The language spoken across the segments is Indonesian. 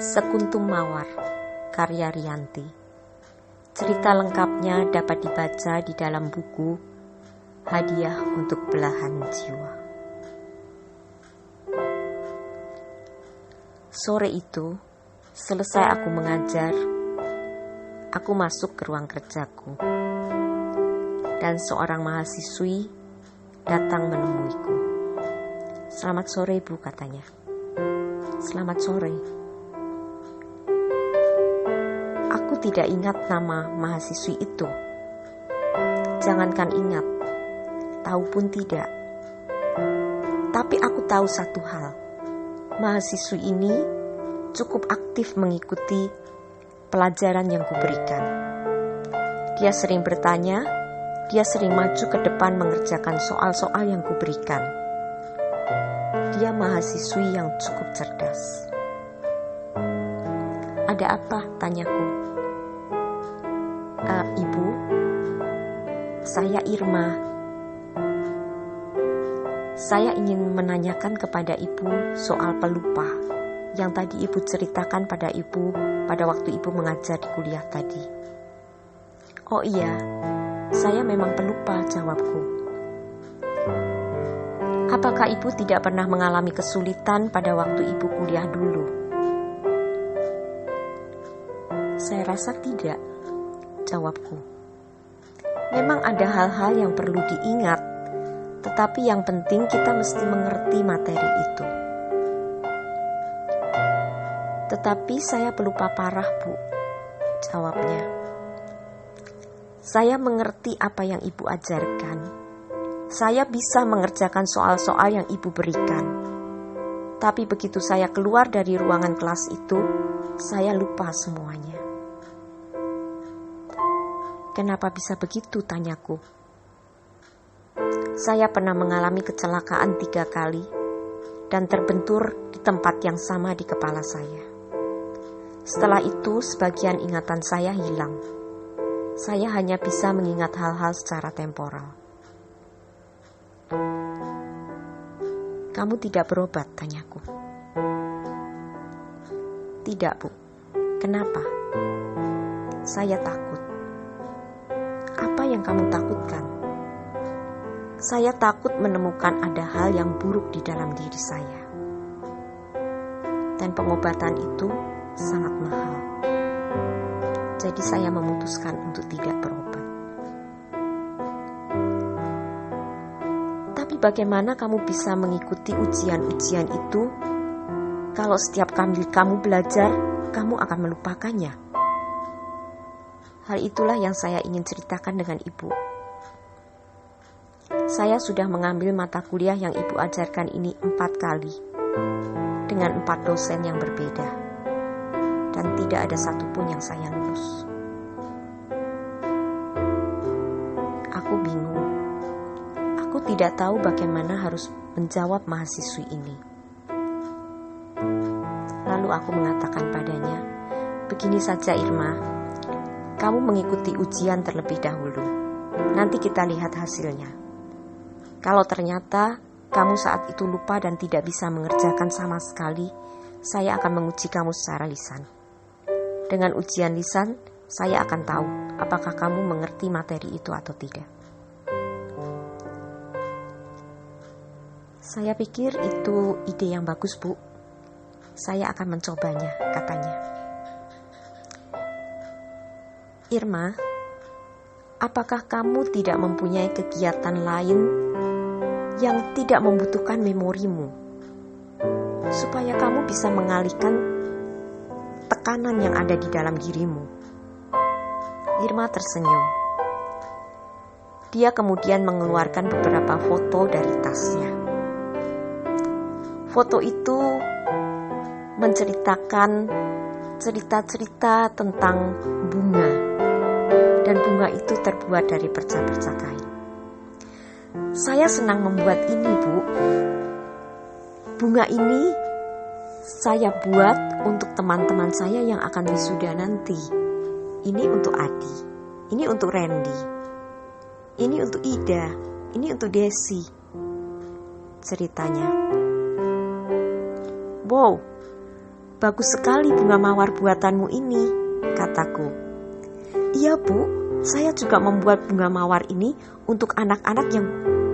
Sekuntum Mawar, karya Rianti. Cerita lengkapnya dapat dibaca di dalam buku Hadiah untuk Belahan Jiwa. Sore itu, selesai aku mengajar, aku masuk ke ruang kerjaku. Dan seorang mahasiswi datang menemuiku. "Selamat sore, Bu," katanya. "Selamat sore." Aku tidak ingat nama mahasiswi itu. Jangankan ingat, tahu pun tidak. Tapi aku tahu satu hal. Mahasiswi ini cukup aktif mengikuti pelajaran yang kuberikan. Dia sering bertanya, dia sering maju ke depan mengerjakan soal-soal yang kuberikan. Dia mahasiswi yang cukup cerdas. "Ada apa?" tanyaku. "Ibu, saya Irma. Saya ingin menanyakan kepada Ibu soal pelupa yang tadi Ibu ceritakan pada Ibu pada waktu Ibu mengajar di kuliah tadi." "Oh iya, saya memang pelupa," jawabku. "Apakah Ibu tidak pernah mengalami kesulitan pada waktu Ibu kuliah dulu?" "Saya rasa tidak," jawabku. "Memang ada hal-hal yang perlu diingat, tetapi yang penting kita mesti mengerti materi itu." "Tetapi saya pelupa parah, Bu," jawabnya. "Saya mengerti apa yang Ibu ajarkan. Saya bisa mengerjakan soal-soal yang Ibu berikan. Tapi begitu saya keluar dari ruangan kelas itu, saya lupa semuanya." "Kenapa bisa begitu?" tanyaku. "Saya pernah mengalami kecelakaan 3 kali dan terbentur di tempat yang sama di kepala saya. Setelah itu sebagian ingatan saya hilang. Saya hanya bisa mengingat hal-hal secara temporal." "Kamu tidak berobat?" tanyaku. "Tidak, Bu." "Kenapa?" "Saya takut." "Apa yang kamu takutkan?" "Saya takut menemukan ada hal yang buruk di dalam diri saya. Dan pengobatan itu sangat mahal. Jadi saya memutuskan untuk tidak berobat." "Tapi bagaimana kamu bisa mengikuti ujian-ujian itu kalau setiap kali kamu belajar, kamu akan melupakannya?" "Hal itulah yang saya ingin ceritakan dengan Ibu. Saya sudah mengambil mata kuliah yang Ibu ajarkan ini 4 kali, dengan 4 dosen yang berbeda, dan tidak ada satupun yang saya lulus." Aku bingung. Aku tidak tahu bagaimana harus menjawab mahasiswi ini. Lalu aku mengatakan padanya, "Begini saja, Irma. Kamu mengikuti ujian terlebih dahulu. Nanti kita lihat hasilnya. Kalau ternyata kamu saat itu lupa dan tidak bisa mengerjakan sama sekali, saya akan menguji kamu secara lisan. Dengan ujian lisan, saya akan tahu apakah kamu mengerti materi itu atau tidak." "Saya pikir itu ide yang bagus, Bu. Saya akan mencobanya," katanya. "Irma, apakah kamu tidak mempunyai kegiatan lain yang tidak membutuhkan memorimu, supaya kamu bisa mengalihkan tekanan yang ada di dalam dirimu?" Irma tersenyum. Dia kemudian mengeluarkan beberapa foto dari tasnya. Foto itu menceritakan cerita-cerita tentang bunga, dan bunga itu terbuat dari perca-perca kain. "Saya senang membuat ini, Bu. Bunga ini saya buat untuk teman-teman saya yang akan wisuda nanti. Ini untuk Adi, ini untuk Randy, ini untuk Ida, ini untuk Desi," ceritanya. "Wow, Bagus sekali bunga mawar buatanmu ini, kataku. Iya Bu, saya juga membuat bunga mawar ini untuk anak-anak yang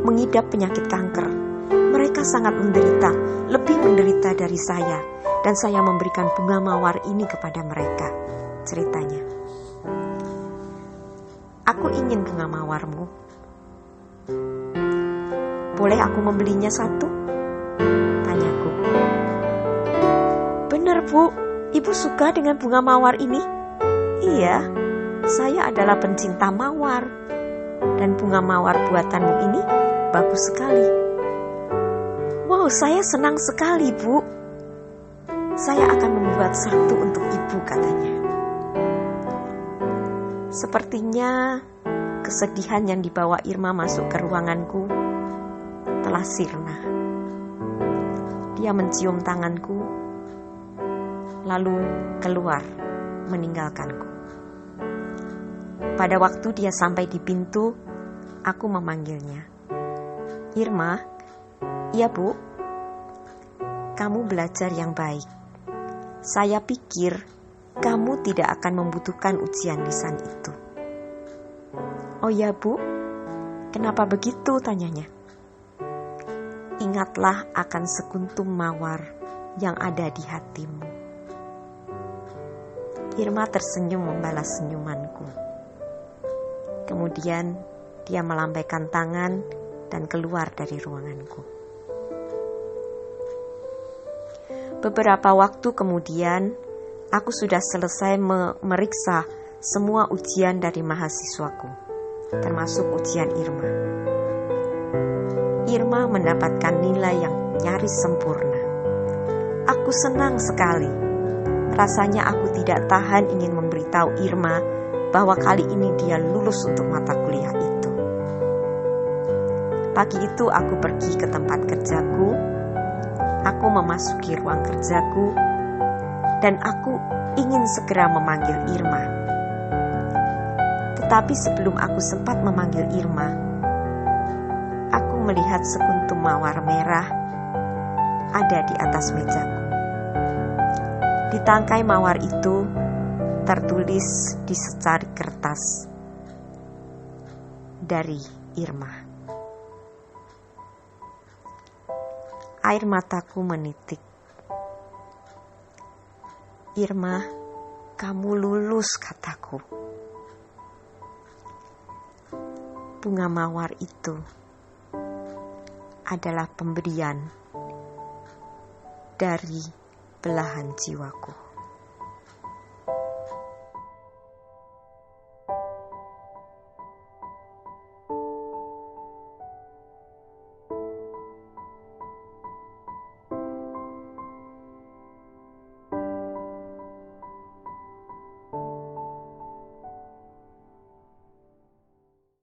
mengidap penyakit kanker. Mereka sangat menderita, lebih menderita dari saya, dan saya memberikan bunga mawar ini kepada mereka, ceritanya. Aku ingin bunga mawarmu. Boleh aku membelinya satu? Tanyaku. Benar Bu, Ibu suka dengan bunga mawar ini? Iya, saya adalah pencinta mawar. Dan bunga mawar buatanmu ini bagus sekali. Wow, saya senang sekali Bu. Saya akan membuat satu untuk Ibu, katanya. Sepertinya kesedihan yang dibawa Irma masuk ke ruanganku telah sirna. Dia mencium tanganku, lalu keluar meninggalkanku. Pada waktu dia sampai di pintu, aku memanggilnya. Irma, iya Bu, kamu belajar yang baik. Saya pikir kamu tidak akan membutuhkan ujian lisan itu. Oh ya Bu, kenapa begitu, tanyanya. Ingatlah akan sekuntum mawar yang ada di hatimu. Irma tersenyum membalas senyumanku. Kemudian dia melambaikan tangan dan keluar dari ruanganku. Beberapa waktu kemudian, aku sudah selesai memeriksa semua ujian dari mahasiswaku, termasuk ujian Irma. Irma mendapatkan nilai yang nyaris sempurna. Aku senang sekali. Rasanya aku tidak tahan ingin memberitahu Irma bahwa kali ini dia lulus untuk mata kuliah itu. Pagi itu aku pergi ke tempat kerjaku. Aku memasuki ruang kerjaku dan aku ingin segera memanggil Irma. Tetapi sebelum aku sempat memanggil Irma, aku melihat sekuntum mawar merah ada di atas mejaku. Di tangkai mawar itu tertulis di secari kertas, dari Irma. Air mataku menitik. Irma, kamu lulus, kataku. Bunga mawar itu adalah pemberian dari belahan jiwaku.